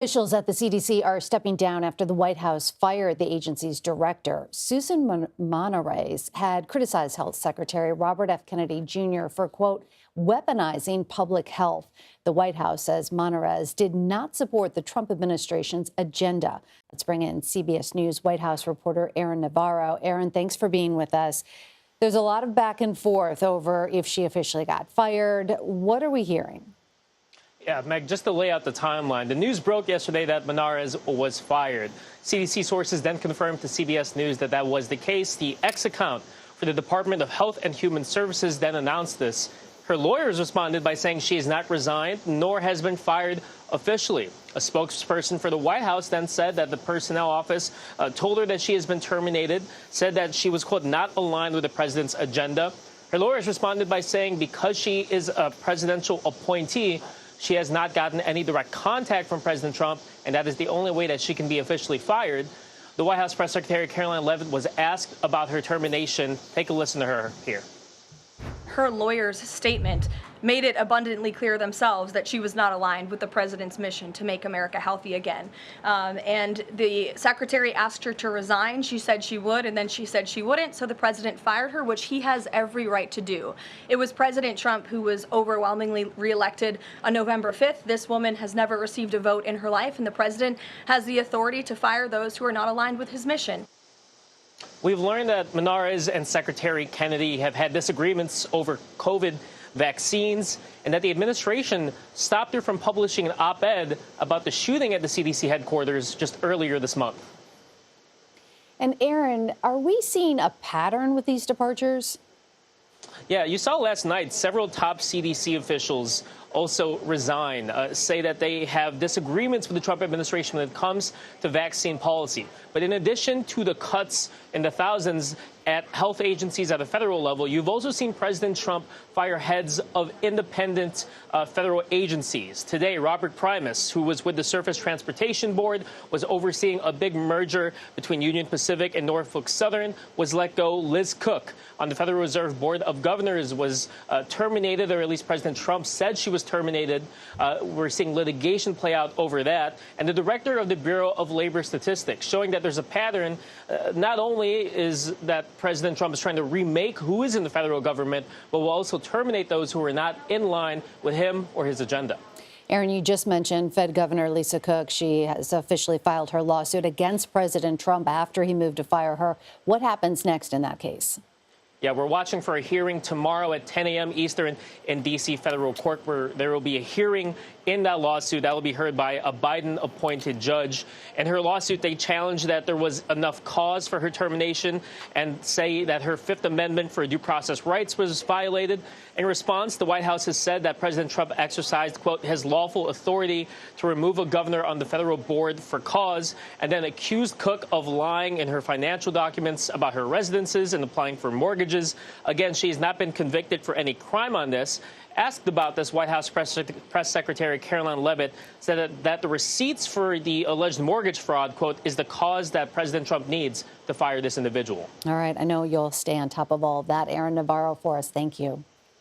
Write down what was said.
Officials at the CDC are stepping down after the White House fired the agency's director. Susan Monarez had criticized Health Secretary Robert F. Kennedy Jr. for, quote, weaponizing public health. The White House says Monarez did not support the Trump administration's agenda. Let's bring in CBS News White House reporter Aaron Navarro. Aaron, thanks for being with us. There's a lot of back and forth over if she officially got fired. What are we hearing? Yeah, Meg, just to lay out the timeline, the news broke yesterday that Monarez was fired. CDC sources then confirmed to CBS News that that was the case. The X account for the Department of Health and Human Services then announced this. Her lawyers responded by saying she has not resigned nor has been fired officially. A spokesperson for the White House then said that the personnel office told her that she has been terminated, said that she was, quote, not aligned with the president's agenda. Her lawyers responded by saying because she is a presidential appointee, she has not gotten any direct contact from President Trump, and that is the only way that she can be officially fired. The White House Press Secretary Karoline Leavitt was asked about her termination. Take a listen to her here. Her lawyer's statement made it abundantly clear themselves that she was not aligned with the president's mission to make America healthy again. And the secretary asked her to resign. She said she would, and then she said she wouldn't. So the president fired her, which he has every right to do. It was President Trump who was overwhelmingly reelected on November 5th. This woman has never received a vote in her life, and the president has the authority to fire those who are not aligned with his mission. We've learned that Monarez and Secretary Kennedy have had disagreements over COVID vaccines, and that the administration stopped her from publishing an op-ed about the shooting at the CDC headquarters just earlier this month. And Aaron, are we seeing a pattern with these departures? Yeah, you saw last night several top CDC officials also resign, say that they have disagreements with the Trump administration when it comes to vaccine policy. But in addition to the cuts in the thousands at health agencies at a federal level, you've also seen President Trump fire heads of independent federal agencies. Today, Robert Primus, who was with the Surface Transportation Board, was overseeing a big merger between Union Pacific and Norfolk Southern, was let go. Liz Cook on the Federal Reserve Board of Governors was terminated, or at least President Trump said she was terminated. We're seeing litigation play out over that. And the director of the Bureau of Labor Statistics, showing that there's a pattern. Not only is that President Trump is trying to remake who is in the federal government, but will also terminate those who are not in line with him or his agenda. Aaron, you just mentioned Fed Governor Lisa Cook. She has officially filed her lawsuit against President Trump after he moved to fire her. What happens next in that case? Yeah, we're watching for a hearing tomorrow at 10 a.m. Eastern in D.C. federal court, where there will be a hearing in that lawsuit that will be heard by a Biden-appointed judge. In her lawsuit, they challenge that there was enough cause for her termination and say that her Fifth Amendment for due process rights was violated. In response, the White House has said that President Trump exercised, quote, his lawful authority to remove a governor on the federal board for cause, and then accused Cook of lying in her financial documents about her residences and applying for mortgages. Again, she has not been convicted for any crime on this. Asked about this, White House Press Secretary Karoline Leavitt said that the receipts for the alleged mortgage fraud, quote, is the cause that President Trump needs to fire this individual. All right. I know you'll stay on top of all of that. Aaron Navarro for us. Thank you.